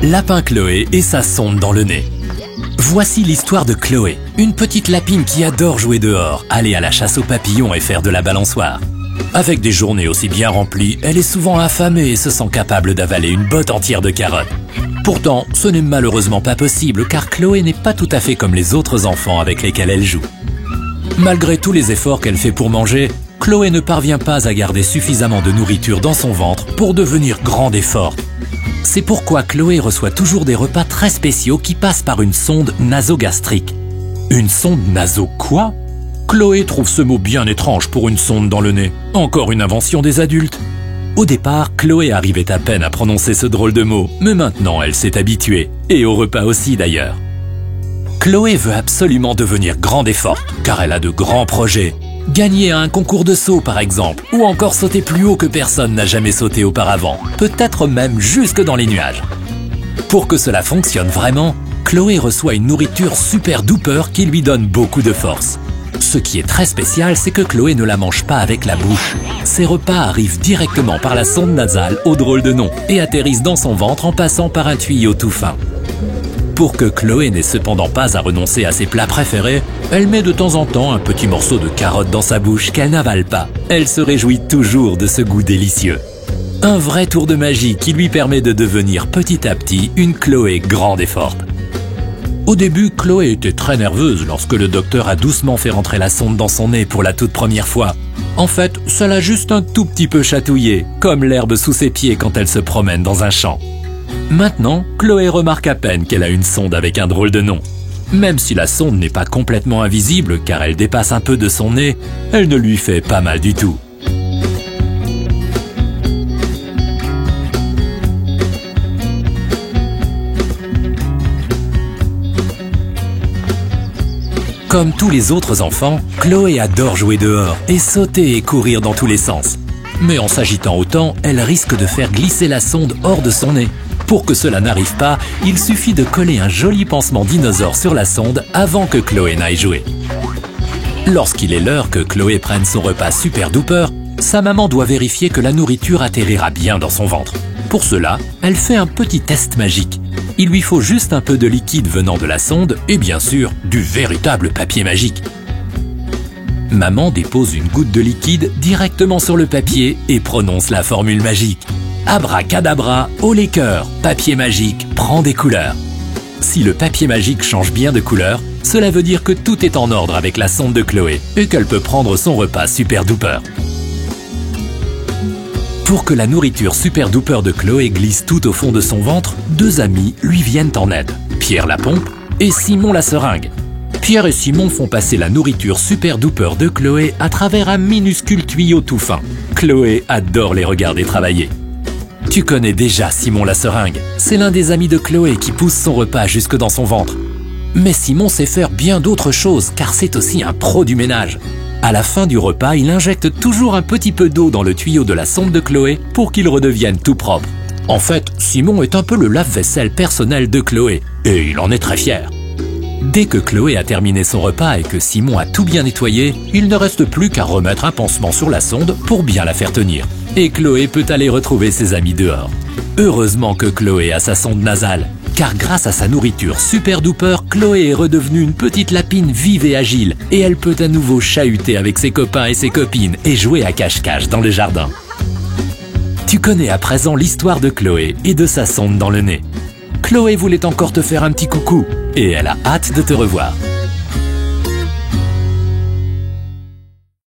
Lapin Chloé et sa sonde dans le nez. Voici l'histoire de Chloé, une petite lapine qui adore jouer dehors, aller à la chasse aux papillons et faire de la balançoire. Avec des journées aussi bien remplies, elle est souvent affamée et se sent capable d'avaler une botte entière de carottes. Pourtant, ce n'est malheureusement pas possible car Chloé n'est pas tout à fait comme les autres enfants avec lesquels elle joue. Malgré tous les efforts qu'elle fait pour manger, Chloé ne parvient pas à garder suffisamment de nourriture dans son ventre pour devenir grande et forte. C'est pourquoi Chloé reçoit toujours des repas très spéciaux qui passent par une sonde nasogastrique. Une sonde naso quoi? Chloé trouve ce mot bien étrange pour une sonde dans le nez. Encore une invention des adultes. Au départ, Chloé arrivait à peine à prononcer ce drôle de mot, mais maintenant elle s'est habituée, et au repas aussi d'ailleurs. Chloé veut absolument devenir grande et forte, car elle a de grands projets. Gagner à un concours de saut par exemple, ou encore sauter plus haut que personne n'a jamais sauté auparavant, peut-être même jusque dans les nuages. Pour que cela fonctionne vraiment, Chloé reçoit une nourriture super duper qui lui donne beaucoup de force. Ce qui est très spécial, c'est que Chloé ne la mange pas avec la bouche. Ses repas arrivent directement par la sonde nasale au drôle de nom et atterrissent dans son ventre en passant par un tuyau tout fin. Pour que Chloé n'ait cependant pas à renoncer à ses plats préférés, elle met de temps en temps un petit morceau de carotte dans sa bouche qu'elle n'avale pas. Elle se réjouit toujours de ce goût délicieux. Un vrai tour de magie qui lui permet de devenir petit à petit une Chloé grande et forte. Au début, Chloé était très nerveuse lorsque le docteur a doucement fait rentrer la sonde dans son nez pour la toute première fois. En fait, ça l'a juste un tout petit peu chatouillée, comme l'herbe sous ses pieds quand elle se promène dans un champ. Maintenant, Chloé remarque à peine qu'elle a une sonde avec un drôle de nom. Même si la sonde n'est pas complètement invisible car elle dépasse un peu de son nez, elle ne lui fait pas mal du tout. Comme tous les autres enfants, Chloé adore jouer dehors et sauter et courir dans tous les sens. Mais en s'agitant autant, elle risque de faire glisser la sonde hors de son nez. Pour que cela n'arrive pas, il suffit de coller un joli pansement dinosaure sur la sonde avant que Chloé n'aille jouer. Lorsqu'il est l'heure que Chloé prenne son repas super duper, sa maman doit vérifier que la nourriture atterrira bien dans son ventre. Pour cela, elle fait un petit test magique. Il lui faut juste un peu de liquide venant de la sonde et bien sûr, du véritable papier magique. Maman dépose une goutte de liquide directement sur le papier et prononce la formule magique. Abracadabra, haut les cœurs, papier magique, prends des couleurs. Si le papier magique change bien de couleur, cela veut dire que tout est en ordre avec la sonde de Chloé et qu'elle peut prendre son repas super duper. Pour que la nourriture super duper de Chloé glisse tout au fond de son ventre, deux amis lui viennent en aide, Pierre la pompe et Simon la seringue. Pierre et Simon font passer la nourriture super duper de Chloé à travers un minuscule tuyau tout fin. Chloé adore les regarder travailler. Tu connais déjà Simon la seringue, c'est l'un des amis de Chloé qui pousse son repas jusque dans son ventre. Mais Simon sait faire bien d'autres choses car c'est aussi un pro du ménage. À la fin du repas, il injecte toujours un petit peu d'eau dans le tuyau de la sonde de Chloé pour qu'il redevienne tout propre. En fait, Simon est un peu le lave-vaisselle personnel de Chloé et il en est très fier. Dès que Chloé a terminé son repas et que Simon a tout bien nettoyé, il ne reste plus qu'à remettre un pansement sur la sonde pour bien la faire tenir. Et Chloé peut aller retrouver ses amis dehors. Heureusement que Chloé a sa sonde nasale, car grâce à sa nourriture super duper, Chloé est redevenue une petite lapine vive et agile, et elle peut à nouveau chahuter avec ses copains et ses copines et jouer à cache-cache dans le jardin. Tu connais à présent l'histoire de Chloé et de sa sonde dans le nez. Chloé voulait encore te faire un petit coucou, et elle a hâte de te revoir.